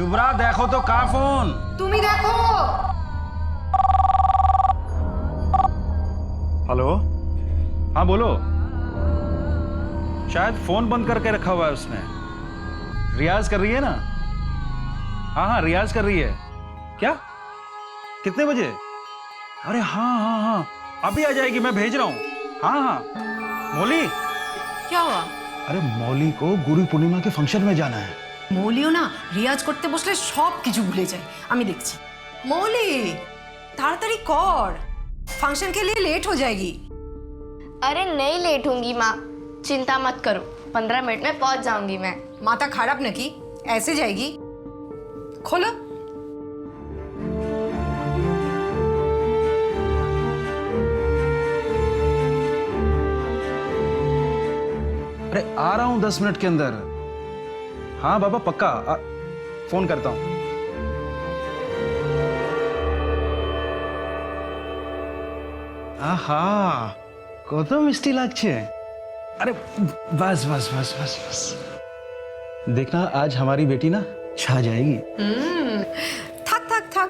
शुभ्रा देखो तो का फोन। तुम ही देखो। हेलो, हाँ बोलो। शायद फोन बंद करके रखा हुआ है उसने। रियाज कर रही है ना? हाँ हाँ रियाज कर रही है। क्या? कितने बजे? अरे हाँ हाँ हाँ अभी आ जाएगी, मैं भेज रहा हूँ। हाँ हाँ मौली। क्या हुआ? अरे मौली को गुरु पूर्णिमा के फंक्शन में जाना है। মৌলিও না রিয়াজ করতে বসলে সব কিছু ভুলে যায়, আমি দেখছি। মৌলি তাড়াতাড়ি কর, फंक्शन के लिए लेट हो जाएगी। अरे नहीं लेट होंगी माँ, चिंता मत करो, 15 मिनट में पहुंच जाऊंगी मैं। माता खराब न की, ऐसे जाएगी। खोलो। अरे आ रहा हूं 10 मिनट के अंदर। हाँ बाबा पक्का फोन करता हूं। आहा कत मिष्टि लागছে। अरे बस बस बस बस बस देखना आज हमारी बेटी ना छा जाएगी। थक थक थक।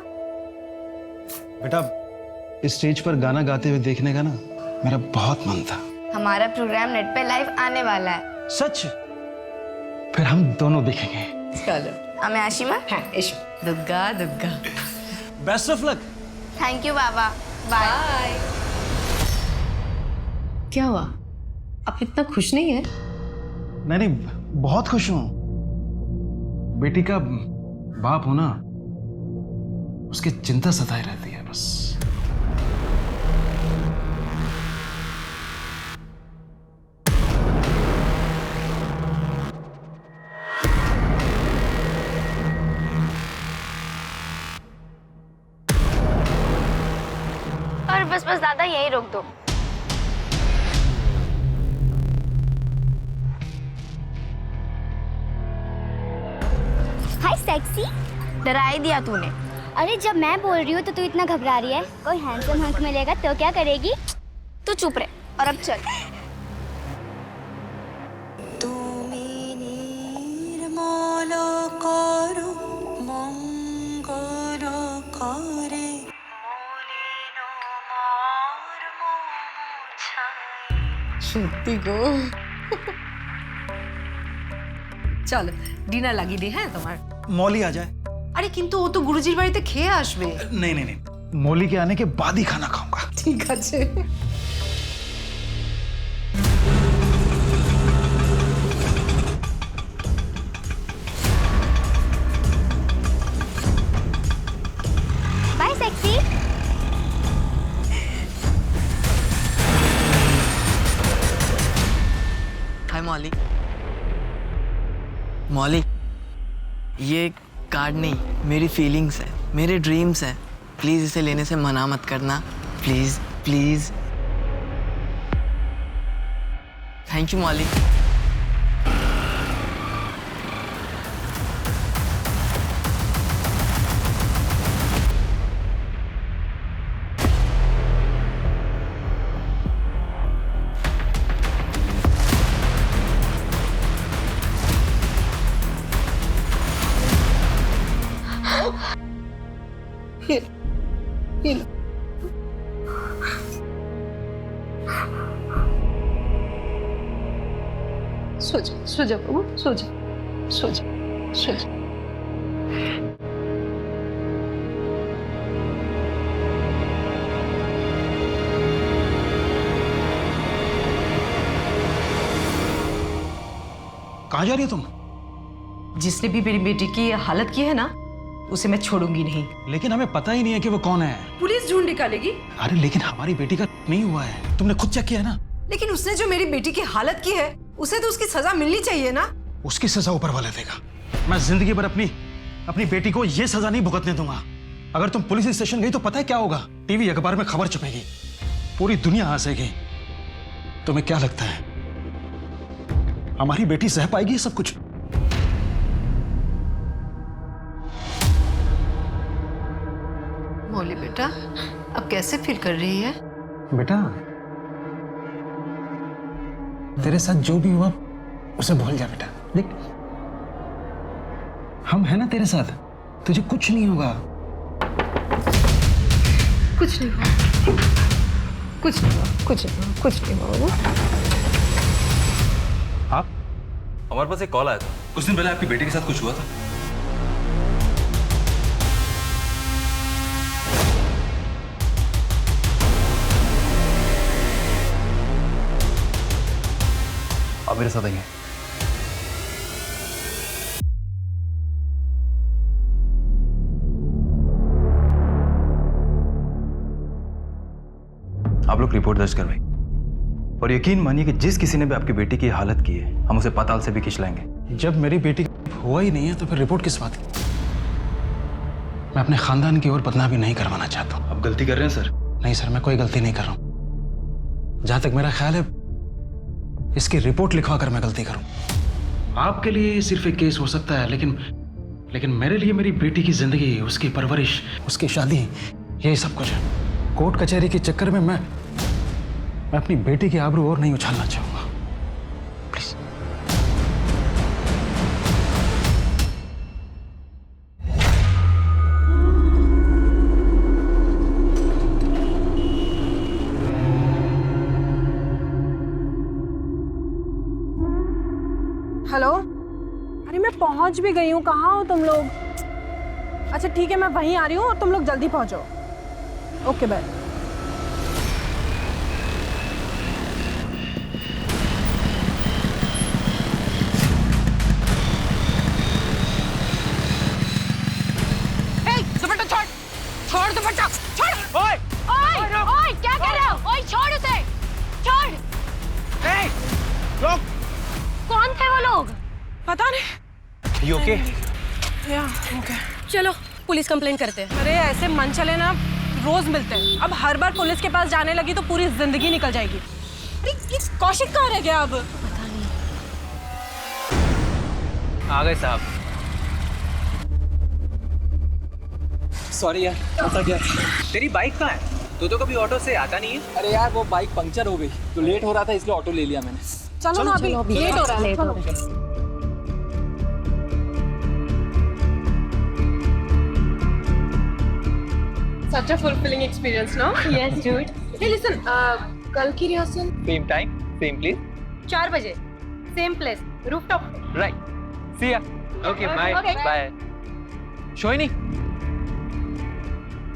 बेटा इस स्टेज पर गाना गाते हुए देखने का ना मेरा बहुत मन था। हमारा प्रोग्राम नेट पे लाइव आने वाला है। सच? फिर हम दोनों देखेंगे। चलो। हमें आशिमा। हाँ एशो Dugga Dugga. Best of luck. Thank you बाबा, बाय। क्या हुआ? आप इतना खुश नहीं है? नहीं बहुत खुश हूं। बेटी का बाप होना उसकी चिंता सताए रहती है बस। और बस बस दादा यही रोक दो। हाय सेक्सी। डरा ही दिया तूने। अरे जब मैं बोल रही हूँ तो तू इतना घबरा रही है। कोई हैंडसम हंक मिलेगा तो क्या करेगी? तू चुप रहे और अब चल। সত্যি গো। চলো ডিনার লাগিয়ে দিই। হ্যাঁ তোমার मौली आ जाए। আরে কিন্তু ও তো গুরুজির বাড়িতে খেয়ে আসবে। नहीं नहीं नहीं मौली के आने के बाद ही खाना खाऊंगा। ঠিক আছে। Bye sexy. हाय मौली। मौली ये कार्ड नहीं, मेरी फीलिंग्स है, मेरे ड्रीम्स हैं। प्लीज इसे लेने से मना मत करना, प्लीज प्लीज। थैंक यू मौली। सो जा बाबू, सो जा सो जा सो जा। कहाँ जा रही हो तुम? जिसने भी मेरी बेटी की ये हालत की है ना उसे मैं छोड़ूंगी नहीं। लेकिन हमें पता ही नहीं है कि वो कौन है। पुलिस ढूंढ निकालेगी। अरे लेकिन हमारी बेटी का नहीं हुआ है, तुमने खुद चेक किया है ना? लेकिन उसने जो मेरी बेटी की हालत की है उसे तो उसकी सजा मिलनी चाहिए ना। उसकी सजा ऊपर वाला देगा। मैं जिंदगी भर अपनी बेटी को ये सजा नहीं भुगतने दूंगा। अगर तुम पुलिस स्टेशन गई तो पता है क्या होगा? टीवी अखबार में खबर छपेगी, पूरी दुनिया हंसेगी। तुम्हें क्या लगता है हमारी बेटी सह पाएगी ये सब कुछ? मौली बेटा अब कैसे फील कर रही है? बेटा तेरे साथ जो भी हुआ उसे भूल जा बेटा। देख हम है ना तेरे साथ। तुझे कुछ नहीं होगा। कुछ नहीं हुआ, कुछ नहीं हुआ, कुछ नहीं हुआ, कुछ नहीं हुआ बाबू। आप? हमारे पास एक कॉल आया था कुछ दिन पहले, आपकी बेटी के साथ कुछ हुआ था। आप मेरे साथ आइए। आप लोग रिपोर्ट दर्ज करवाइए और यकीन मानिए कि जिस किसी ने भी आपकी बेटी की हालत की है, हम उसे पाताल से भी खींच लाएंगे। जब मेरी बेटी हुआ ही नहीं है तो फिर रिपोर्ट किस बात की? मैं अपने खानदान की ओर बदनामी नहीं करवाना चाहता हूँ। आप गलती कर रहे हैं सर। नहीं सर, मैं कोई गलती नहीं कर रहा हूँ। जहां तक मेरा ख्याल है, इसकी रिपोर्ट लिखवा कर मैं गलती करूं। आपके लिए सिर्फ एक केस हो सकता है, लेकिन मेरे लिए मेरी बेटी की जिंदगी, उसकी परवरिश, उसकी शादी, यही सब कुछ है। कोर्ट कचहरी के चक्कर में मैं अपनी बेटी की आबरू और नहीं उछालना चाहूंगा। प्लीज। हेलो, अरे मैं पहुंच भी गई हूँ। कहाँ हो तुम लोग? अच्छा ठीक है, मैं वहीं आ रही हूँ और तुम लोग जल्दी पहुंचो। Okay bye. दुपट्टा छोड़, छोड़ दुपट्टा, छोड़। ओए, ओए, क्या कर रहे हो? ओए, छोड़ उसे, छोड़। लोग, कौन थे वो लोग? पता नहीं। You okay? या ओके। चलो पुलिस कंप्लेंट करते हैं। अरे ऐसे मन चले ना रोज मिलते हैं। अब हर बार पुलिस के पास जाने लगी तो पूरी जिंदगी निकल जाएगी। अरे ये कौशिक कहाँ रह गया अब? पता नहीं। आ गए साहब। सॉरी यार, फंसा गया। तेरी बाइक कहाँ है? तू तो कभी ऑटो से आता नहीं है। अरे यार वो बाइक पंक्चर हो गई तो लेट हो रहा था, इसलिए ऑटो ले लिया मैंने। चलो ना, अभी लेट हो रहा है। चलो। Such a fulfilling experience, no? Yes, dude. Hey, listen. कल की rehearsal same time same place 4 बजे, same place, rooftop. Right. See ya. Okay bye bye. शोइनी,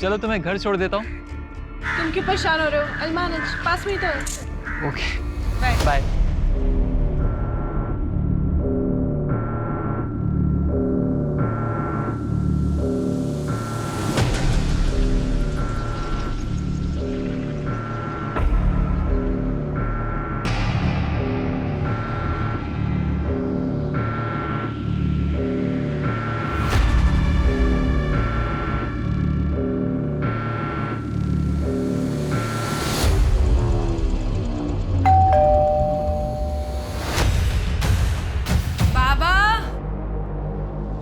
चलो तुम्हें घर छोड़ देता हूँ। तुम क्यों परेशान हो रहे हो? I'll manage. 5 मिनट है। Okay Bye. बाय।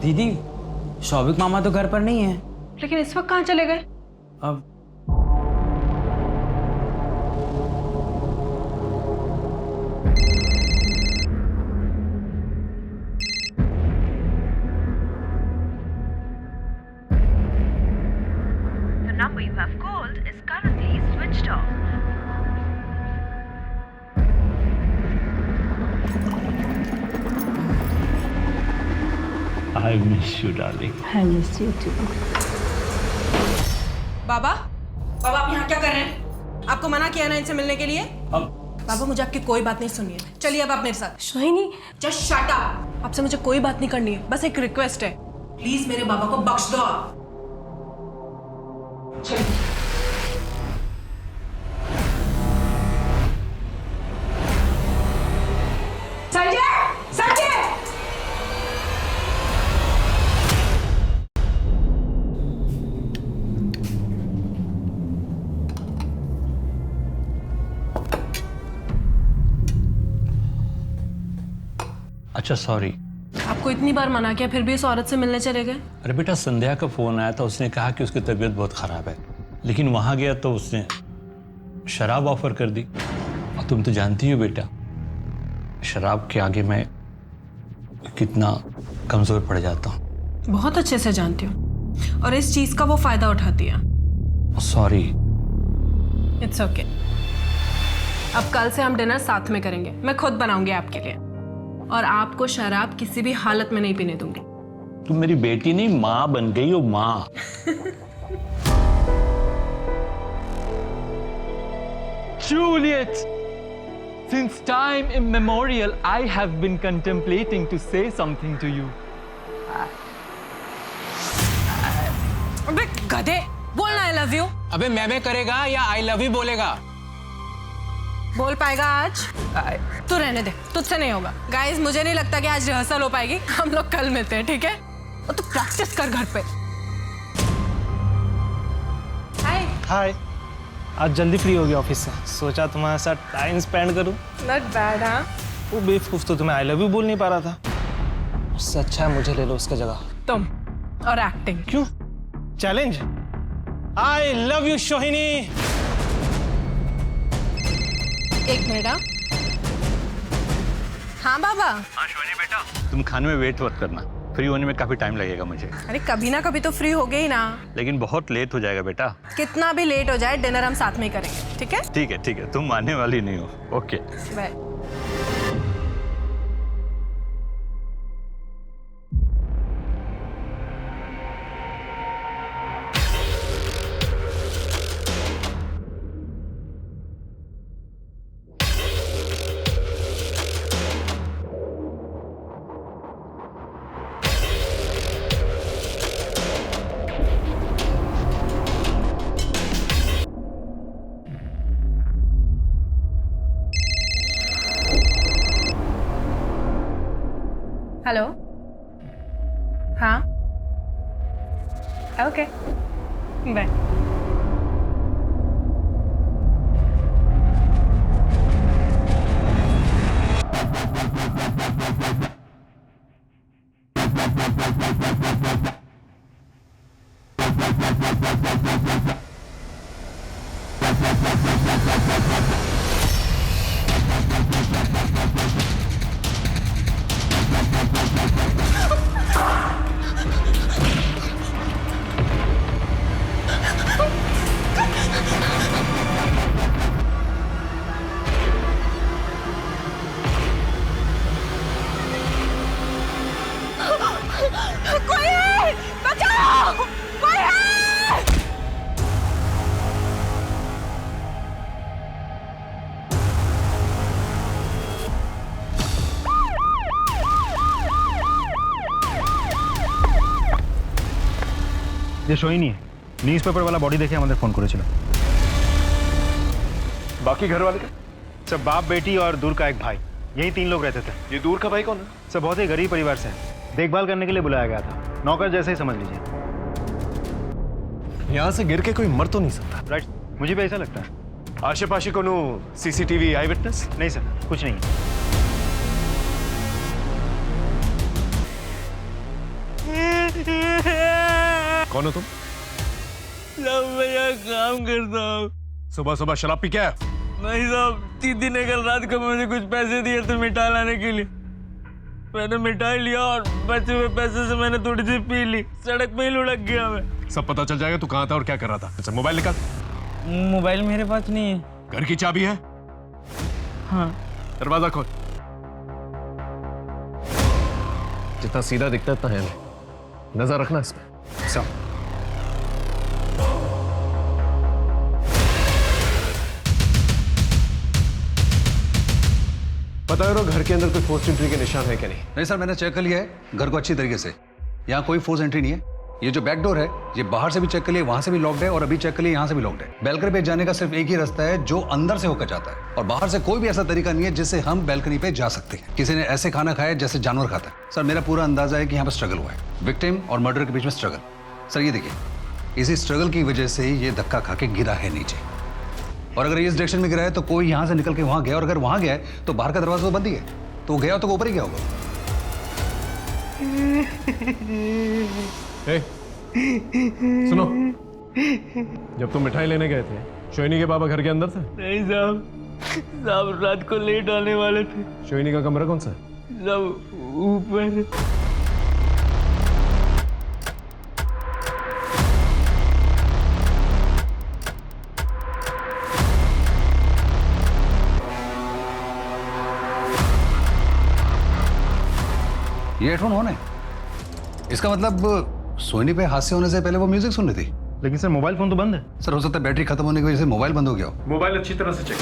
दीदी, शौविक मामा तो घर पर नहीं है। लेकिन इस वक्त कहाँ चले गए? अब The number you have called is currently switched off. I miss you, darling. I miss you too. बाबा, बाबा आप यहाँ क्या कर रहे हैं? आपको मना किया ना इनसे मिलने के लिए? बाबा मुझे आपकी कोई बात नहीं सुननी है। चलिए अब आप मेरे साथ। Shohini, just shut up. आपसे मुझे कोई बात नहीं करनी है, बस एक रिक्वेस्ट है। प्लीज मेरे बाबा को बख्श दो आप। चलिए। संजय, संजय! अच्छा सॉरी। आपको इतनी बार मना किया फिर भी इस औरत से मिलने चले गए? अरे बेटा, संध्या का फोन आया था, उसने कहा कि उसकी तबीयत बहुत खराब है, लेकिन वहां गया तो उसने शराब ऑफर कर दी। और तुम तो जानती हो बेटा, शराब के आगे मैं कितना कमजोर पड़ जाता हूँ। बहुत अच्छे से जानती हूँ। और इस चीज का वो फायदा उठाती है। सॉरी। It's okay. अब कल से हम डिनर साथ में करेंगे। मैं खुद बनाऊंगी आपके लिए, और आपको शराब किसी भी हालत में नहीं पीने दूंगी। तुम मेरी बेटी नहीं, माँ बन गई हो, माँ। Juliet, since time immemorial, I have been contemplating to say something to you. अबे गधे, बोलना आई लव यू। अबे मैं करेगा या आई लव यू बोलेगा? बोल पाएगा आज? तू रहने दे, तुझसे नहीं होगा। गाइस, मुझे नहीं लगता कि आज रिहर्सल हो पाएगी। हम लोग कल मिलते हैं, ठीक है? और तू प्रैक्टिस कर घर पे। हाय। हाय। आज जल्दी फ्री होगी ऑफिस से, सोचा तुम्हारे साथ टाइम स्पेंड करूं। Not bad. हाँ, वो बेवकूफ तो तुम्हें आई लव यू बोल नहीं पा रहा था। उससे अच्छा है मुझे ले लो उसका जगह। तुम और एक्टिंग। क्यों? चैलेंज। आई लव यू सोहिनी। एक मिनट। हाँ बाबा। हाँ शोनी बेटा, तुम खाने में वेट मत करना, फ्री होने में काफी टाइम लगेगा मुझे। अरे कभी ना कभी तो फ्री हो गई ना। लेकिन बहुत लेट हो जाएगा बेटा। कितना भी लेट हो जाए, डिनर हम साथ में ही करेंगे, ठीक है? ठीक है ठीक है, तुम मानने वाली नहीं हो। Okay bye. हेलो। हाँ, ओके, बाय। कोई है! बचाओ! कोई है! ये सोहिनी है, न्यूज़पेपर वाला बॉडी देखे हमारे फोन करेছিল। बाकी घर वाले सब बाप बेटी और दूर का एक भाई, यही 3 लोग रहते थे। ये दूर का भाई कौन है? सब बहुत ही गरीब परिवार से है, देखभाल करने के लिए बुलाया गया था, नौकर जैसे ही समझ लीजिए। यहाँ से गिर के कोई मर तो नहीं सकता। राइट, मुझे भी ऐसा लगता है। आशे पाशे को सीसीटीवी आई विटनेस? नहीं सर, कुछ नहीं। कौन हो तुम? साहब मैं यहाँ काम करता हूँ। सुबह सुबह शराब पी क्या? नहीं साहब, दीदी ने कल रात को मुझे कुछ पैसे दिए थे मिठाई लाने के लिए। मैंने मिठाई लिया और बचे हुए पैसे से मैंने थोड़ी सी पी ली, सड़क पे ही लुढ़क गया मैं। सब पता चल जाएगा तू कहाँ था और क्या कर रहा था। अच्छा मोबाइल निकाल। मोबाइल मेरे पास नहीं है। घर की चाबी है? हाँ। दरवाजा खोल। जितना सीधा दिखता है उतना है नहीं, नजर रखना इस पे। सब पता है घर के अंदर कोई फोर्स एंट्री के निशान है क्या? नहीं सर, मैंने चेक कर लिया है घर को अच्छी तरीके से। यहाँ कोई फोर्स एंट्री नहीं है। ये जो बैक डोर है, ये बाहर से भी चेक कर लिया, वहां से भी लॉक्ड है, और अभी चेक कर लिया यहाँ से भी लॉक्ड है। बैल्कनी पे जाने का सिर्फ एक ही रास्ता है जो अंदर से होकर जाता है, और बाहर से कोई भी ऐसा तरीका नहीं है जिससे हम बैल्कनी पे जा सकते हैं। किसी ने ऐसे खाना खाया जैसे जानवर खाता है। सर मेरा पूरा अंदाजा है कि यहाँ पर स्ट्रगल हुआ है, विक्टिम और मर्डर के बीच में स्ट्रगल। सर ये देखिए, इसी स्ट्रगल की वजह से ये धक्का खा के गिरा है नीचे, और अगर इस डायरेक्शन में गिरा है तो कोई यहाँ से निकल के वहां गया, और अगर वहां गया है तो बाहर का दरवाजा तो बंद ही है, तो गया तो ऊपर ही गया होगा। सुनो, जब तुम मिठाई लेने गए थे, शोहिनी के बाबा घर के अंदर थे? नहीं साहब रात को लेट आने वाले थे। शोहिनी का कमरा कौन सा है? सब ऊपर। ये हेडफोन ऑन है। इसका मतलब सोनी पे हादसे होने से पहले वो म्यूजिक सुन रही थी। लेकिन सर मोबाइल फोन तो बंद है। सर हो सकता है बैटरी खत्म होने की वजह से मोबाइल बंद हो गया हो। मोबाइल अच्छी तरह से चेक।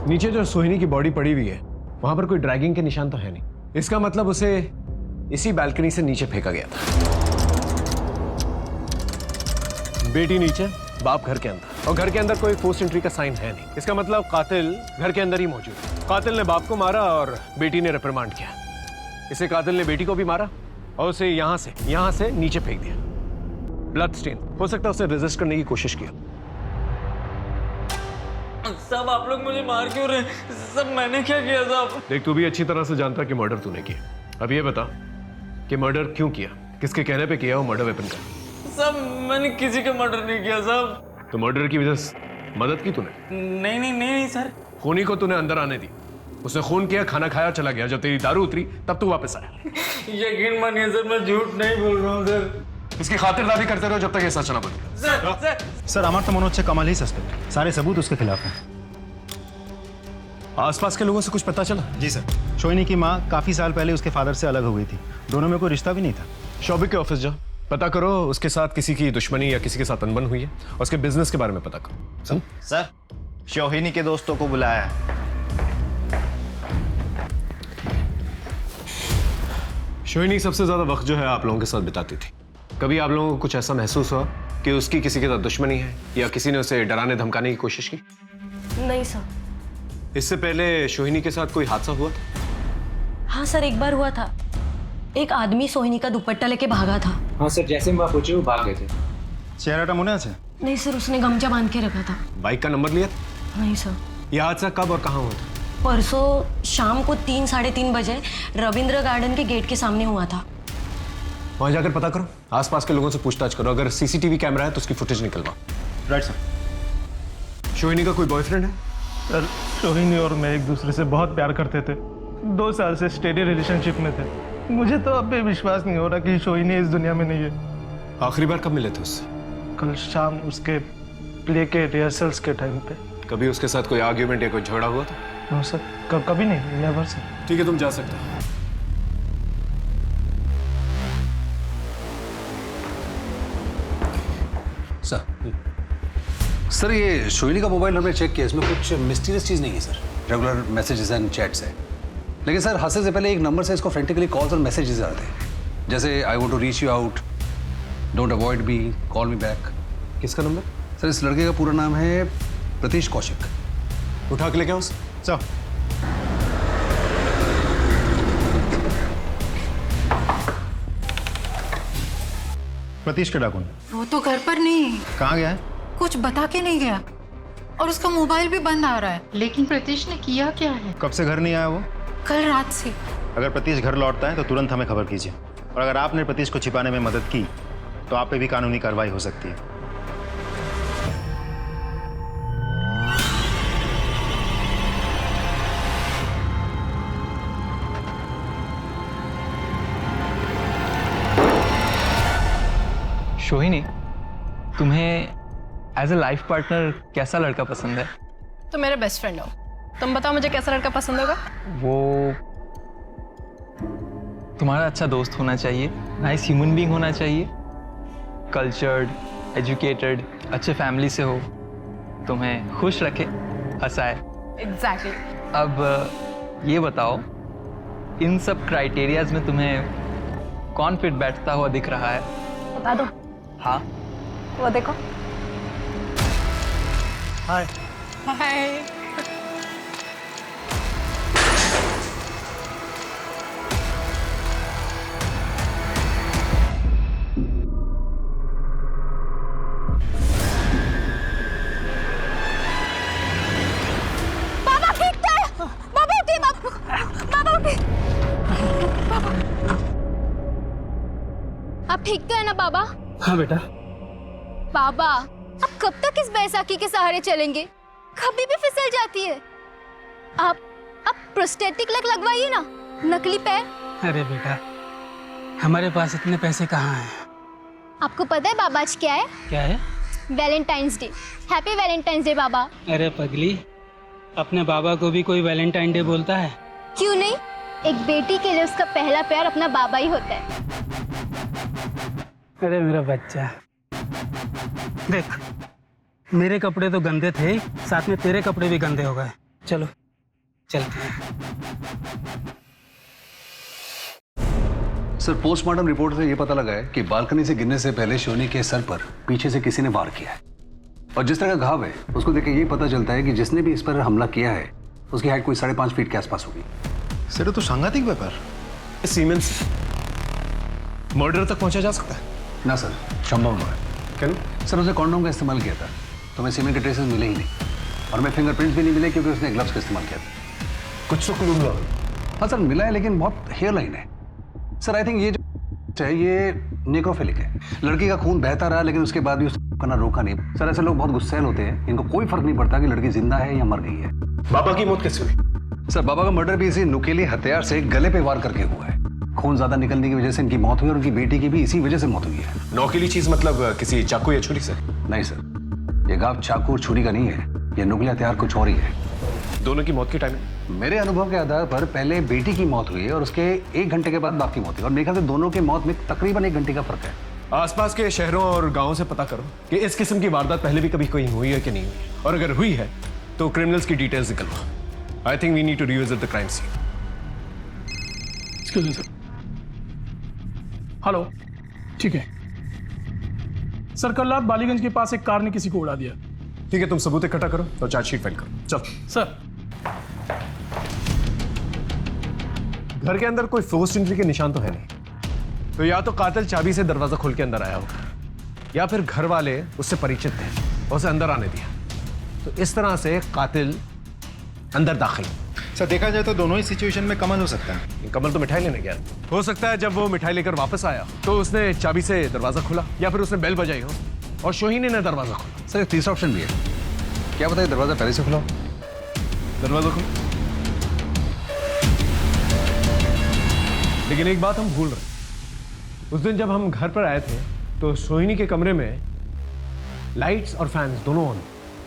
नीचे जो सोहिनी की बॉडी पड़ी हुई है वहां पर कोई ड्रैगिंग के निशान तो है नहीं। इसका मतलब उसे इसी बालकनी से नीचे फेंका गया था। बेटी नीचे, बाप घर के अंदर, और घर के अंदर कोई फोर्स एंट्री का साइन है नहीं। इसका मतलब कातिल घर के अंदर ही मौजूद है। कातिल ने बाप को मारा और बेटी ने रिप्रिमांड किया। इसे कातिल ने बेटी को भी मारा और उसे यहां से नीचे फेंक दिया। ब्लड स्टेन, हो सकता है उसे रेजिस्ट करने की कोशिश किया। सब आप लोग मुझे मार क्यों रहे? सब मैंने क्या किया साहब? देख, तू भी अच्छी तरह से जानता कि मर्डर तूने किया। अब ये बता कि मर्डर क्यों किया, किसके कहने पे किया वो मर्डर वेपन का? सब मैंने किसी का मर्डर नहीं किया साहब। तो मर्डर की वजह से मदद की तूने? नहीं सर। खूनी को तूने अंदर आने दी, उसने खून किया, खाना खाया, चला गया। जब तेरी दारू उतरी तब तू वापस आया। यकीन मानिए सर, मैं झूठ नहीं बोल रहा हूँ सर। इसकी खातिरदारी करते रहो जब तक ये सच ना बने। सर हमारा तो मनोज से कमाल ही सस्पेक्ट, सारे सबूत उसके खिलाफ हैं। आसपास के लोगों से कुछ पता चला? जी सर, शोहिनी की माँ काफी साल पहले उसके फादर से अलग हो गई थी। दोनों में कोई रिश्ता भी नहीं था। शौबिक के ऑफिस जाओ, पता करो उसके साथ किसी की दुश्मनी या किसी के साथ अनबन हुई है, और उसके बिजनेस के बारे में पता करो। सर शोहिनी के दोस्तों को बुलाया है। शोहिनी सबसे ज्यादा वक्त जो है आप लोगों के साथ बिताती थी। कभी आप लोगों को कुछ ऐसा महसूस हुआ कि उसकी किसी के साथ दुश्मनी है या किसी ने उसे डराने धमकाने की कोशिश की? नहीं सर। इससे पहले शोहिनी के साथ कोई हादसा हुआ था? हाँ सर, एक बार हुआ था। एक आदमी सोहिनी का दुपट्टा लेके भागा था। हाँ सर, जैसे हम वहाँ पहुंचे वो भाग गए थे। चेहरा टमुना से? नहीं सर, उसने गमछा बांध के रखा था। बाइक का नंबर लिया था? नहीं सर। यह हादसा कब और कहाँ हुआ था? परसों शाम को 3 साढ़े 3 बजे रविंद्र गार्डन के गेट के सामने हुआ था। वहां जाकर पता करो, आसपास के लोगों से पूछताछ करो। अगर सीसीटीवी कैमरा है तो उसकी फुटेज निकलवाओ। Right sir. शोहिनी का कोई बॉयफ्रेंड है? सर शोहिनी और मैं एक दूसरे से बहुत प्यार करते थे। 2 साल से स्टेडी रिलेशनशिप में थे। मुझे तो अब भी विश्वास नहीं हो रहा कि शोहिनी इस दुनिया में नहीं है। आखिरी बार कब मिले थे उससे? कल शाम उसके प्ले के रिहर्सल्स के टाइम पे। कभी उसके साथ कोई आर्ग्यूमेंट या कोई झगड़ा हुआ था? नो सर, कभी नहीं, नेवर सर। ठीक है, तुम जा सकते हो। सर ये शोहिनी का मोबाइल नंबर चेक किया, इसमें कुछ मिस्टीरियस चीज़ नहीं है sir. Regular messages and chats है। लेकिन सर हादसे से पहले एक नंबर से इसको फ्रेंटिकली कॉल्स और मैसेजेस आ रहे थे, जैसे I want to reach you out, don't avoid me, call me back. किसका नंबर? सर इस लड़के का पूरा नाम है प्रतीश कौशिक। उठा के लेके आओ उसे। चलो। प्रतीश के डाकू? वो तो घर पर नहीं है। कहाँ गया है? कुछ बता के नहीं गया, और उसका मोबाइल भी बंद आ रहा है। लेकिन प्रतीश ने किया क्या है? कब से घर नहीं आया वो? कल रात से। अगर प्रतीश घर लौटता है तो तुरंत हमें खबर कीजिए, और अगर आपने प्रतीश को छिपाने में मदद की तो आप पे भी कानूनी कार्रवाई हो सकती है। शोहिनी, तुम्हें एज ए लाइफ पार्टनर कैसा लड़का पसंद है? तो मेरे बेस्ट फ्रेंड हो, तुम बताओ मुझे कैसा लड़का पसंद होगा? वो तुम्हारा अच्छा दोस्त होना चाहिए, नाइस ह्यूमन बीइंग होना चाहिए, कल्चर्ड, एजुकेटेड, अच्छे फैमिली से हो, तुम्हें खुश रखे, हंसाए। एग्जैक्टली। अब ये बताओ, इन सब क्राइटेरियाज में तुम्हें कौन फिट बैठता हुआ दिख रहा है? बता दो। हाँ, वो देखो। हाय। हाय। बाबा फेंकते हैं। बाबा उठिए, बाबा उठिए। आप ठीक तो है ना बाबा? हाँ बेटा। बाबा, आप कब तक इस बैसाखी के सहारे चलेंगे? कभी भी फिसल जाती है। आप प्रोस्थेटिक लेग लगवाइए ना, नकली पैर। अरे बेटा, हमारे पास इतने पैसे कहाँ हैं? आपको पता है बाबा आज क्या है? क्या है? Valentine's day. Happy Valentine's day बाबा। अरे पगली, अपने बाबा को भी कोई वैलेंटाइन डे बोलता है? क्यों नहीं? एक बेटी के लिए उसका पहला प्यार अपना बाबा ही होता है। अरे मेरा बच्चा, देख मेरे कपड़े तो गंदे थे ही, साथ में तेरे कपड़े भी गंदे हो गए। चलो चलते हैं। सर, पोस्टमार्टम रिपोर्ट से यह पता लगा है कि बालकनी से गिरने से पहले शोनी के सर पर पीछे से किसी ने वार किया है, और जिस तरह का घाव है उसको देख के यही पता चलता है कि जिसने भी इस पर हमला किया है उसकी हाइट कोई 5.5 फीट के आसपास होगी। सर तो सांघातिक व्यापार, सीमेंस मर्डर तक पहुंचा जा सकता है? ना सर, संभव नहीं है। क्यों? सर, उसने कॉन्डोम का इस्तेमाल किया था तो हमें सीमेंट के ट्रेसेस मिले ही नहीं, और हमें फिंगरप्रिंट्स भी नहीं मिले क्योंकि उसने ग्लव्स का इस्तेमाल किया था। कुछ तो क्लू मिला? हाँ सर, मिला है लेकिन बहुत हेयर लाइन है। सर आई थिंक ये जो है ये नेक्रोफिलिक है। लड़की का खून बहता रहा लेकिन उसके बाद भी उसने करना रोका नहीं। सर, ऐसे लोग बहुत गुस्सैल होते हैं, इनको कोई फर्क नहीं पड़ता कि लड़की जिंदा है या मर गई है। बाबा की मौत कैसे हुई? सर, बाबा का मर्डर भी इसी नुकीले हथियार से गले पे वार करके हुआ है। खून ज्यादा निकलने की वजह से इनकी मौत हुई और उनकी बेटी की भी इसी वजह से मौत हुई है। नौकीली चीज मतलब किसी चाकू या छुरी से? नहीं सर, ये घाव चाकू और छुरी का नहीं है, ये नुकीले हथियार कुछ और ही है। दोनों की मौत की टाइमिंग? मेरे अनुभव के आधार पर पहले बेटी की मौत हुई है और उसके 1 घंटे के बाद बाप की मौत हुई, और मेरे ख्याल से दोनों के मौत में तकरीबन 1 घंटे का फर्क है। आसपास के शहरों और गांवों से पता करो कि इस किस्म की वारदात पहले भी कभी कोई हुई है कि नहीं हुई, और अगर हुई है तो क्रिमिनल्स की डिटेल्स निकलवाओ। I think we need to revisit the crime scene. Excuse me sir. Hello, ठीक है सर, कल रात बालीगंज के पास एक कार ने किसी को उड़ा दिया। ठीक है, तुम सबूत इकट्ठा करो और चार्जशीट फाइल करो। चल सर। घर के अंदर कोई फोर्स्ड एंट्री के निशान तो है नहीं, तो या तो कातिल चाबी से दरवाजा खोल के अंदर आया होगा, या फिर घर वाले उससे परिचित थे और उसे अंदर आने दिया। तो इस तरह से कातिल अंदर दाखिल। सर, देखा जाए तो दोनों ही सिचुएशन में कमल हो सकता है। कमल तो मिठाई लेने गया, हो सकता है जब वो मिठाई लेकर वापस आया तो उसने चाबी से दरवाजा खोला, या फिर उसने बेल बजाई हो और सोहिनी ने दरवाजा खोला। सर, एक तीसरा ऑप्शन भी है, क्या बताइए दरवाजा पहले से खुला हो? दरवाजा खुला, लेकिन एक बात हम भूल रहे हैं। उस दिन जब हम घर पर आए थे तो सोहिनी के कमरे में लाइट्स और फैंस दोनों ऑन।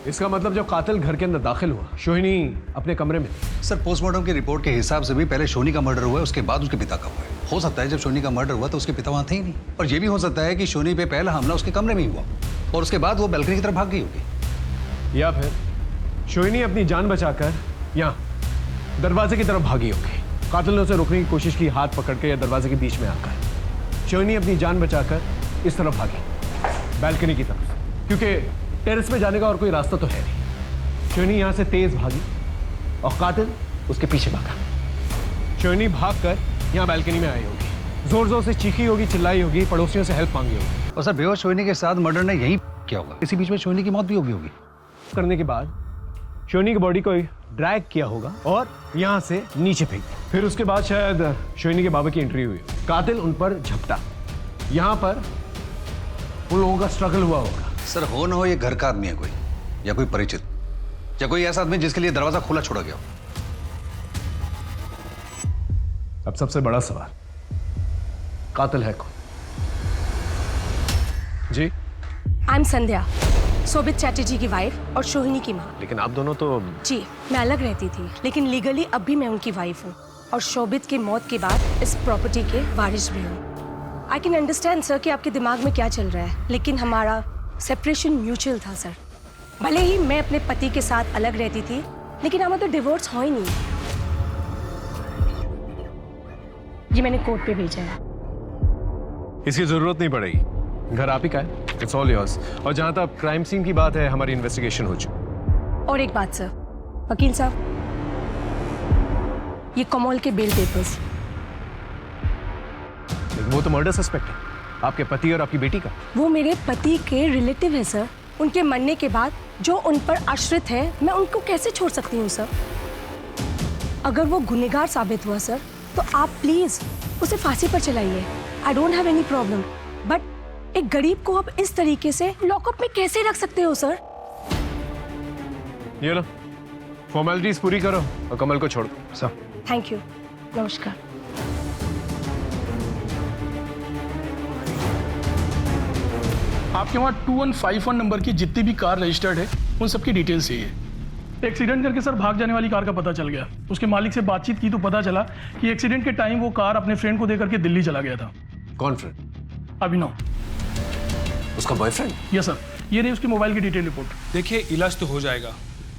इसका मतलब जब कातिल घर के अंदर दाखिल हुआ, सोहिनी अपने कमरे में थी। सर, पोस्टमार्टम की रिपोर्ट के हिसाब से भी पहले सोनी का मर्डर हुआ है, उसके बाद उसके पिता का हुआ है। हो सकता है जब सोनी का मर्डर हुआ तो उसके पिता वहां थे ही नहीं, और ये भी हो सकता है कि सोनी पे पहला हमला उसके कमरे में ही हुआ और उसके बाद वो बैल्कनी की तरफ भाग गई होगी, या फिर सोहिनी अपनी जान बचाकर यहाँ दरवाजे की तरफ भागी होगी। कातिल ने उसे रोकने की कोशिश की, हाथ पकड़ के या दरवाजे के बीच में आकर। सोहिनी अपनी जान बचाकर इस तरफ भागी, बैल्कनी की तरफ, क्योंकि टेरेस पे जाने का और कोई रास्ता तो है नहीं। सोहिनी यहाँ से तेज भागी और कातिल उसके पीछे भागा। सोहिनी भागकर यहाँ बैल्कनी में आई होगी, जोर जोर से चीखी होगी, चिल्लाई होगी, पड़ोसियों से हेल्प मांगी होगी। और सर, बेहोश सोनी के साथ मर्डर ने यही किया होगा, इसी बीच में सोनी की मौत भी होगी। करने के बाद सोनी की बॉडी को ड्रैग किया होगा और यहाँ से नीचे फेंक दिया। फिर उसके बाद शायद सोनी के बाबा की एंट्री हुई, कातिल उन पर झपटा, यहाँ पर उन लोगों का स्ट्रगल हुआ होगा। सर, हो ना हो ये घर का आदमी है कोई, या कोई परिचित, या कोई ऐसा आदमी जिसके लिए दरवाजा खुला छोड़ा गया हो। अब सबसे बड़ा सवाल, कातिल है कौन? जी, आई एम संध्या, शोभित चैटर्जी की वाइफ और सोहिनी की माँ। लेकिन आप दोनों तो... जी, मैं अलग रहती थी, लेकिन लीगली अब भी मैं उनकी वाइफ हूँ और शोभित की मौत के बाद इस प्रॉपर्टी के वारिस भी हूँ। आई कैन अंडरस्टैंड सर कि आपके दिमाग में क्या चल रहा है, लेकिन हमारा सेपरेशन म्यूचुअल था सर। भले ही मैं अपने पति के साथ अलग रहती थी, लेकिन हमारा तो डिवोर्स हो ही नहीं। ये मैंने कोर्ट पे भेजा है। इसकी जरूरत नहीं पड़ेगी, घर आप ही का है, इट्स ऑल योर्स। और जहां तक क्राइम सीन की बात है, हमारी इन्वेस्टिगेशन हो चुकी। और एक बात सर, वकील साहब, ये कमल के बेल पेपर्स। लेकिन वो तो मर्डर सस्पेक्ट है, आपके पति और आपकी बेटी का। वो मेरे पति के रिलेटिव है सर। उनके मरने के बाद जो उन पर आश्रित है, मैं उनको कैसे छोड़ सकती हूँ सर? अगर वो गुनहगार साबित हुआ सर, तो आप प्लीज उसे फांसी पर चलाइए। I don't have any problem, but एक गरीब को आप इस तरीके से लॉकअप में कैसे रख सकते हो सर? ये लो, फॉर्मेलिटीज पूरी करो और कमल को छोड़ दो। सर, थैंक यू, नमस्कार। आपके वहाँ 2151 नंबर की जितनी भी कार रजिस्टर्ड है, उन सबकी डिटेल्स चाहिए। एक्सीडेंट करके सर भाग जाने वाली कार का पता चल गया। उसके मालिक से बातचीत की तो पता चला कि एक्सीडेंट के टाइम वो कार अपने फ्रेंड को देकर के दिल्ली चला गया था। कौन फ्रेंड? अभिनव। उसका बॉयफ्रेंड? यस सर, ये रही उसकी मोबाइल की डिटेल रिपोर्ट। देखिए, इलाज तो हो जाएगा,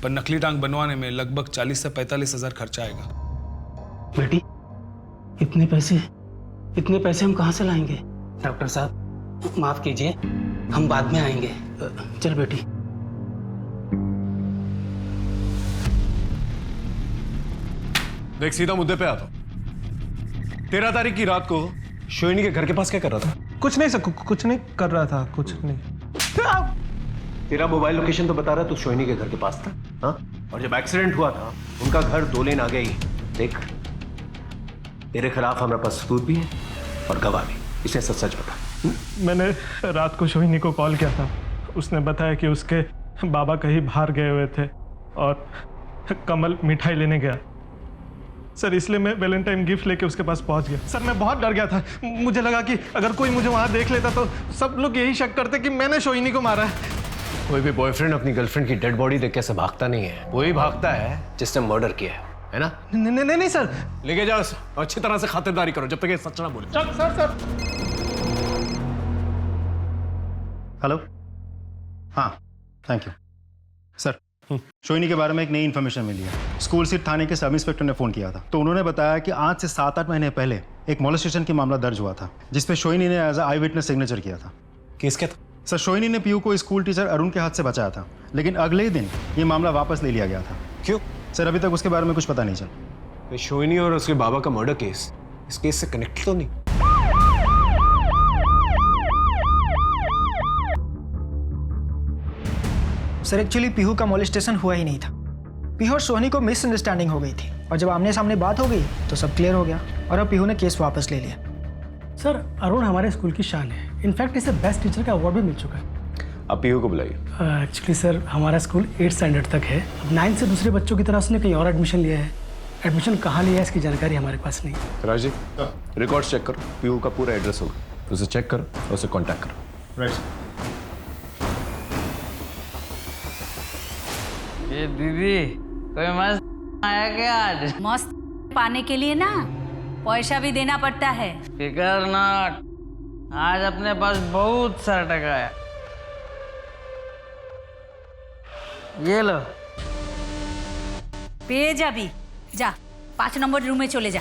पर नकली टांग बनवाने में लगभग 40 से 45 हजार खर्चा आएगा। बेटी, इतने पैसे हम कहाँ से लाएंगे? डॉक्टर साहब माफ कीजिए, हम बाद में आएंगे। चल बेटी। देख, सीधा मुद्दे पे आता हूं। 13 तारीख की रात को शोहिनी के घर के पास क्या कर रहा था? कुछ नहीं सर, कुछ नहीं कर रहा था, कुछ नहीं। तेरा मोबाइल लोकेशन तो बता रहा तू शोहिनी के घर के पास था, हाँ? और जब एक्सीडेंट हुआ था उनका घर 2 लेन आगे ही। देख, तेरे खिलाफ हमारे पास सबूत भी है और गवाह भी। इसे सच सच बता। मैंने रात को शोहिनी को कॉल किया था। उसने बताया कि उसके बाबा कहीं बाहर गए हुए थे और कमल मिठाई लेने गया। सर, इसलिए मैं वैलेंटाइन गिफ्ट लेके उसके पास पहुंच गया। सर, मैं बहुत डर गया था। मुझे लगा कि अगर कोई मुझे वहां देख लेता तो सब लोग यही शक करते कि मैंने शोहिनी को मारा है। कोई भी बॉयफ्रेंड अपनी गर्लफ्रेंड की डेड बॉडी देख के ऐसे भागता नहीं है। वही भागता है जिसने मर्डर किया है ना? नहीं सर। लेके जाओ उसे और अच्छी तरह से खातिरदारी करो जब तक ये सच ना बोले। सर। हेलो। हाँ, थैंक यू सर। शोहिनी के बारे में एक नई इन्फॉर्मेशन मिली है। स्कूल स्ट्रीट थाने के सब इंस्पेक्टर ने फ़ोन किया था, तो उन्होंने बताया कि आज से 7-8 महीने पहले एक मोलेस्टेशन की मामला दर्ज हुआ था, जिसपे शोहिनी ने एज आई विटनेस सिग्नेचर किया था। केस क्या था? सर, शोहिनी ने पीयू को स्कूल टीचर अरुण के हाथ से बचाया था, लेकिन अगले ही दिन ये मामला वापस ले लिया गया था। क्यों? सर, अभी तक उसके बारे में कुछ पता नहीं चला। शोहिनी और उसके बाबा का मर्डर केस इस केस से कनेक्ट तो नहीं? सर, एक्चुअली पीहू का मोलेस्टेशन हुआ ही नहीं था। पीहू और सोहनी को मिसअंडरस्टैंडिंग हो गई थी और जब आमने सामने बात हो गई तो सब क्लियर हो गया और अब पीहू ने केस वापस ले लिया। सर, अरुण हमारे स्कूल की शान है। इनफैक्ट इसे बेस्ट टीचर का अवार्ड भी मिल चुका है। अब पीहू को बुलाइए। एक्चुअली सर, हमारा स्कूल 8th स्टैंडर्ड तक है। अब 9th से दूसरे बच्चों की तरह उसने कहीं और एडमिशन लिया है। एडमिशन कहाँ लिया है इसकी जानकारी हमारे पास नहीं। राजी, रिकॉर्ड्स चेक करो। पीहू का पूरा एड्रेस होगा, उसे चेक करो और उसे कॉन्टैक्ट करो। राइट। ये दीदी, कोई मस्त आया क्या आज? मस्त पाने के लिए ना पैसा भी देना पड़ता है। फिकर नॉट, आज अपने पास बहुत सारा टका है। ये लो। पे जा भी जा, 5 नंबर रूम में चले जा।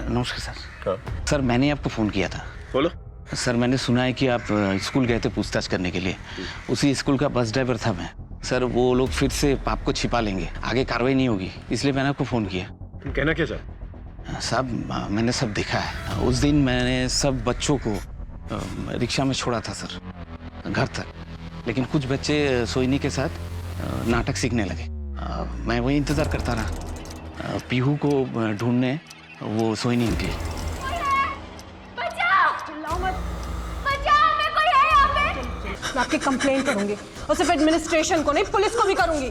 नमस्कार सर। सर, मैंने आपको फ़ोन किया था। बोलो। सर, मैंने सुना है कि आप स्कूल गए थे पूछताछ करने के लिए। उसी स्कूल का बस ड्राइवर था मैं। सर, वो लोग फिर से आपको छिपा लेंगे, आगे कार्रवाई नहीं होगी, इसलिए मैंने आपको फ़ोन किया। तुम कहना क्या चाहते? साहब, मैंने सब देखा है। उस दिन मैंने सब बच्चों को रिक्शा में छोड़ा था सर, घर तक। लेकिन कुछ बच्चे सोहिनी के साथ नाटक सीखने लगे। मैं वही इंतज़ार करता रहा। पीहू को ढूंढने वो सोहिनी निकली। मैं आपकी कंप्लेंट करूंगी और सिर्फ एडमिनिस्ट्रेशन को नहीं, पुलिस को भी करूंगी।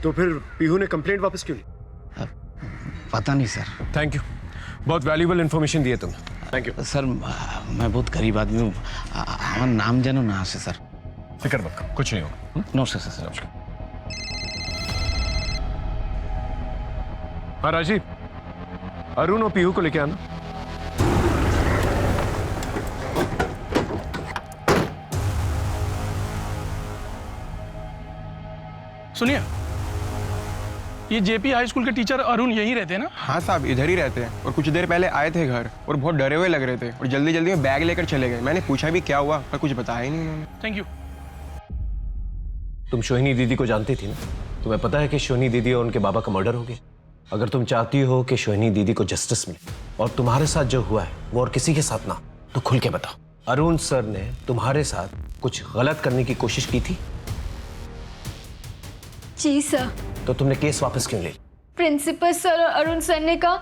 तो फिर पीहू ने कंप्लेंट वापस क्यों ली? पता नहीं सर। थैंक यू, बहुत वैल्यूबल इन्फॉर्मेशन दी है तुम। Thank you sir. मैं बहुत गरीब आदमी हूँ, हमारा नाम जानो ना से सर। फिक्र मत करो, कुछ नहीं होगा। नमस्कार सर। नमस्कार। हाँ राजीव, अरुण और पीहू को लेके आना। सुनिए, ये जेपी हाई स्कूल के टीचर अरुण यहीं रहते हैं ना? हाँ साहब, इधर ही रहते हैं और कुछ देर पहले आए थे घर और बहुत डरे हुए लग रहे थे और जल्दी जल्दी में बैग लेकर चले गए। मैंने पूछा भी क्या हुआ, पर कुछ बताया ही नहीं उन्होंने। Thank you. तुम शोहिनी दीदी को जानती थी ना? तुम्हें पता है कि शोहिनी दीदी और उनके बाबा का मर्डर हो गया। अगर तुम चाहती हो कि शोहिनी दीदी को जस्टिस मिले और तुम्हारे साथ जो हुआ है वो और किसी के साथ ना, तो खुल के बताओ। अरुण सर ने तुम्हारे साथ कुछ गलत करने की कोशिश की थी? जी सर। तो तुमने केस वापस क्यों ले? प्रिंसिपल सर और अरुण सर ने कहा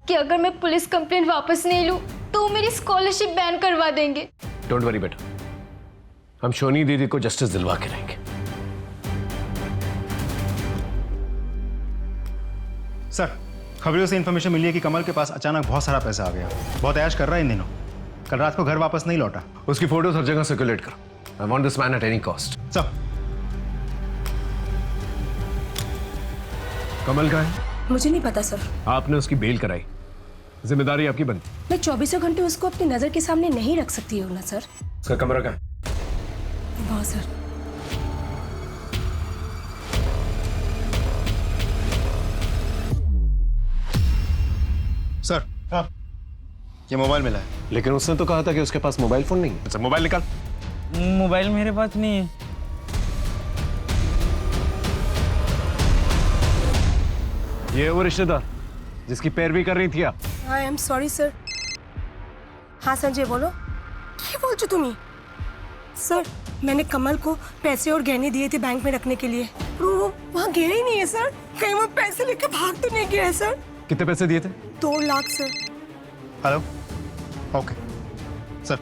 कि अगर मैं पुलिस कंप्लेंट वापस नहीं लूं तो वो मेरी स्कॉलरशिप बैन करवा देंगे। डोंट वरी बेटा, हम शोहिनी दीदी को जस्टिस दिलवा के रहेंगे। सर, खबरों से इन्फॉर्मेशन मिली है कि कमल के पास अचानक बहुत सारा पैसा आ गया। बहुत ऐश कर रहा है इन दिनों। कल रात को घर वापस नहीं लौटा। उसकी फोटोज हर जगह सर्कुलेट करो। I want this man at any cost. सब कमल का है? मुझे नहीं पता सर। आपने उसकी बेल कराई, जिम्मेदारी आपकी बनती। मैं 24 घंटे उसको अपनी नजर के सामने नहीं रख सकती हूँ ना सर। उसका कमरा कहाँ है? बहुत सर। सर हाँ, ये मोबाइल मिला है। लेकिन उसने तो कहा था कि उसके पास मोबाइल फोन नहीं है। अच्छा मोबाइल निकाल। मोबाइल मेरे पास नहीं है। ये वो रिश्तेदार जिसकी पैरवी कर रही थी आप? I am sorry sir. हाँ संजय बोलो। কি বলছো তুমি? सर मैंने कमल को पैसे और गहने दिए थे बैंक में रखने के लिए, पर वो वहाँ गया ही नहीं है सर। कहीं वो पैसे लेकर भाग तो नहीं गया है सर? कितने पैसे दिए थे? 2 lakh sir. Hello okay sir,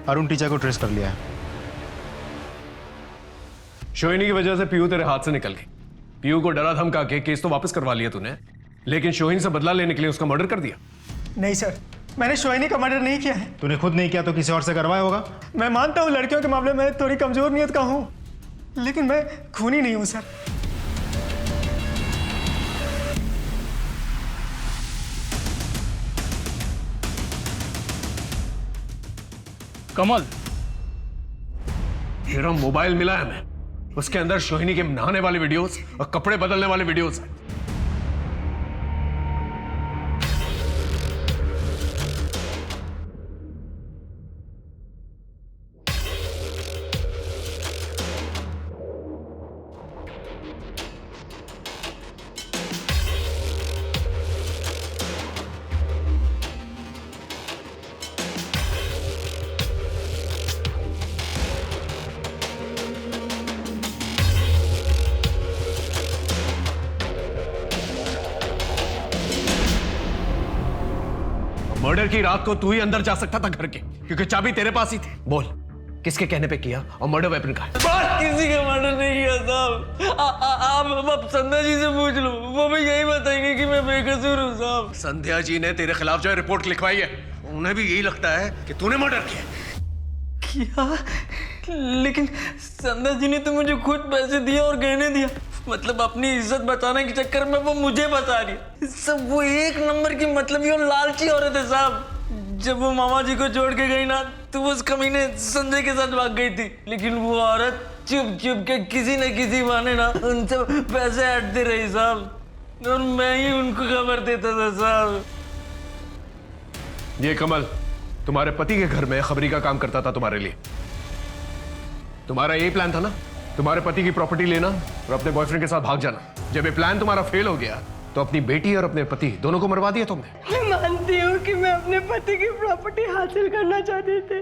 Arun teacher को ट्रेस कर लिया है। शोहिनी की वजह से पीयू तेरे हाथ से निकल गई। पीयू को डरा धमका के केस तो वापस करवा लिया तूने, लेकिन शोहिनी से बदला लेने के लिए उसका मर्डर कर दिया। नहीं सर, मैंने शोहिनी का मर्डर नहीं किया है। तूने खुद नहीं किया तो किसी और से करवाया होगा। मैं मानता हूँ लड़कियों के मामले में थोड़ी कमजोर नियत का हूँ, लेकिन मैं खूनी नहीं हूँ सर। कमल, तेरा मोबाइल मिला है हमें, उसके अंदर शोहिनी के नहाने वाले वीडियोस और कपड़े बदलने वाले वीडियोस हैं। मर्डर की रात को तू ही अंदर जा सकता था घर के, क्योंकि चाबी तेरे पास ही थी। बोल, किसके कहने पे किया और मर्डर वेपन का है? किसी का मर्डर नहीं किया साहब। आप संध्या जी से पूछ लो, वो भी यही बताएंगे कि मैं बेकसूर हूँ साहब। संध्या जी ने तेरे खिलाफ जो रिपोर्ट लिखवाई है, उन्हें भी यही लगता है कि तूने मर्डर किया। लेकिन संध्या जी ने तो मुझे खुद पैसे दिए और गहने दिया, मतलब अपनी इज्जत बचाने के चक्कर में वो मुझे बचा रही। सब वो एक नंबर की मतलबी और लालची औरत है साहब। जब वो मामा जी को छोड़ के गई ना, तो वो उस कमीने संजय के साथ भाग गई थी, लेकिन वो औरत चुप चुप के किसी न किसी बहाने ना उनसे पैसे हटती रही साहब, और मैं ही उनको खबर देता था साहब। ये कमल तुम्हारे पति के घर में खबरी का काम करता था तुम्हारे लिए। तुम्हारा यही प्लान था ना, तुम्हारे पति की प्रॉपर्टी लेना और अपने बॉयफ्रेंड के साथ भाग जाना। जब ये प्लान तुम्हारा फेल हो गया तो अपनी बेटी और अपने पति दोनों को मरवा दिया तुमने। मैं मानती हूँ कि मैं अपने पति की प्रॉपर्टी हासिल करना चाहती थी,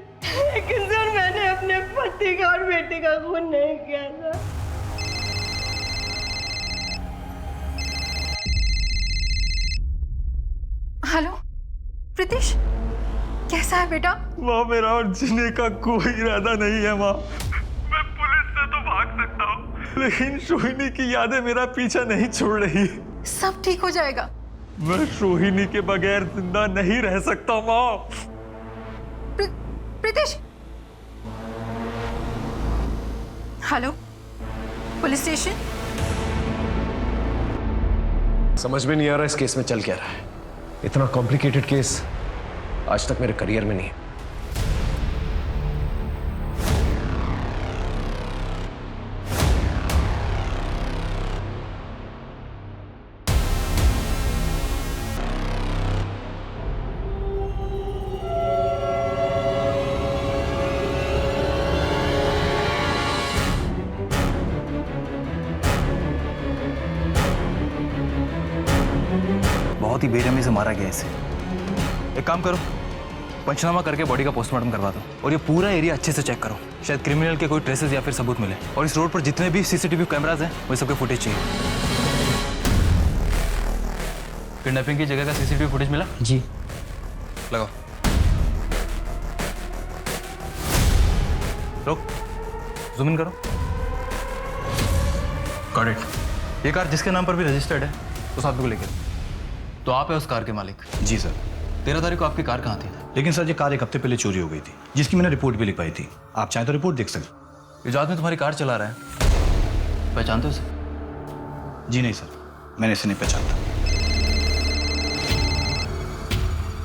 लेकिन सर मैंने अपने पति का और बेटी का खून नहीं किया था। हेलो प्रीतिश, कैसा है बेटा? माँ मेरा और जीने का कोई इरादा नहीं है माँ। मैं पुलिस से तो भाग सकता हूँ, लेकिन सोहिनी की यादें मेरा पीछा नहीं छोड़ रही। सब ठीक हो जाएगा। मैं सोहिनी के बगैर जिंदा नहीं रह सकता माँ। Pritish, hello police station. समझ में नहीं आ रहा इस केस में चल क्या रहा है। इतना कॉम्प्लिकेटेड केस आज तक मेरे करियर में नहीं है। बहुत ही बेरहमी से मारा गया इसे। एक काम करो, पंचनामा करके बॉडी का पोस्टमार्टम करवा दो, और ये पूरा एरिया अच्छे से चेक करो, शायद क्रिमिनल के कोई ट्रेसेस या फिर सबूत मिले। और इस रोड पर जितने भी सीसीटीवी कैमरास हैं वो सबके फुटेज चाहिए। किडनैपिंग की जगह का सीसीटीवी फुटेज मिला? जी। लगाओ। रोक, जूम इन करो। Got it. ये कार जिसके नाम पर भी रजिस्टर्ड है, तो साथ को लेकर तो आप है उस कार के मालिक? जी सर। 13 तारीख को आपकी कार कहाँ थी? लेकिन सर ये कार एक हफ्ते पहले चोरी हो गई थी, जिसकी मैंने रिपोर्ट भी लिखवाई थी। आप चाहें तो रिपोर्ट देख सकते। ये जो आदमी तुम्हारी कार चला रहा है, पहचानते हो उसे? जी नहीं सर, मैंने इसे नहीं पहचानता।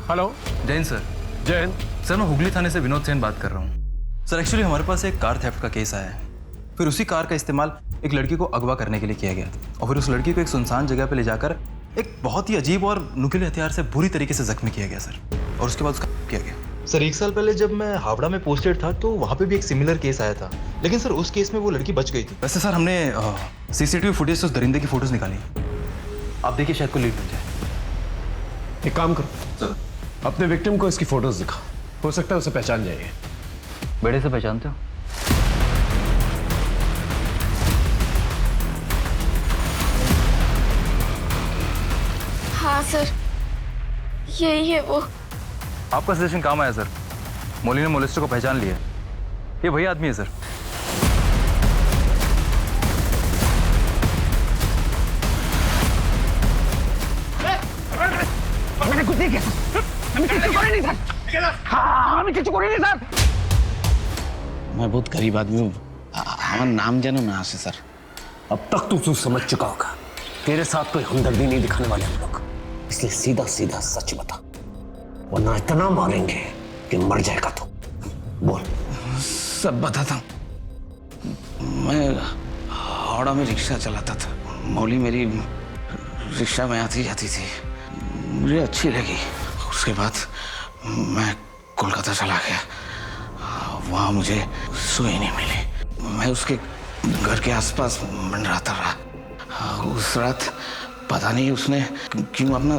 Hello. Jain sir. Jain sir, मैं हुगली थाने से विनोद सेन बात कर रहा हूँ। सर एक्चुअली हमारे पास एक कार थेफ्ट का केस आया है। फिर उसी कार का इस्तेमाल एक लड़की को अगवा करने के लिए किया गया और फिर उस लड़की को एक सुनसान जगह पे ले जाकर एक बहुत ही अजीब और नुकीले हथियार से बुरी तरीके से जख्मी किया गया सर, और उसके बाद उसका किया गया। सर 1 साल पहले जब मैं हावड़ा में पोस्टेड था तो वहाँ पे भी एक सिमिलर केस आया था, लेकिन सर उस केस में वो लड़की बच गई थी। वैसे सर हमने सीसीटीवी फुटेज से उस दरिंदे की फोटोज निकाली, आप देखिए शायद को लीड मिल जाए। एक काम करो सर, अपने विक्टिम को इसकी फोटोज दिखाओ, हो सकता है उसे पहचान जाइए। बेड़े से पहचानते हो? हाँ सर, यही है वो। आपका सजेशन काम आया सर। मौली ने मोलिस्टर को पहचान लिया, ये वही आदमी है सर। मैंने कुछ नहीं किया, मैं किसी को नहीं सर। हाँ, मैं किसी को नहीं सर। मैं बहुत गरीब आदमी हूँ, हमारा नाम जानो ना से सर। अब तक तू समझ चुका होगा, तेरे साथ कोई हमदर्दी नहीं दिखाने वाले हम लोग, इसलिए सीधा सीधा सच बता, वरना इतना मारेंगे कि मर जाएगा तू। बोल। सब बताता हूँ। मैं हावड़ा में रिक्शा चलाता था, मौली मेरी रिक्शा में आती जाती थी, मुझे अच्छी लगी। उसके बाद मैं कोलकाता चला गया, वहाँ मुझे सुई नहीं मिली। मैं उसके घर के आसपास मंडराता रहा। उस रात पता नहीं उसने क्यों अपना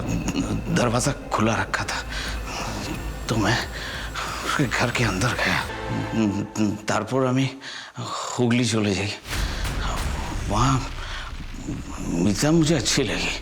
दरवाज़ा खुला रखा था, तो मैं उसके घर के अंदर गया। तारपुर में हुगली चले जाई, वहाँ मिर्जा मुझे अच्छी लगी।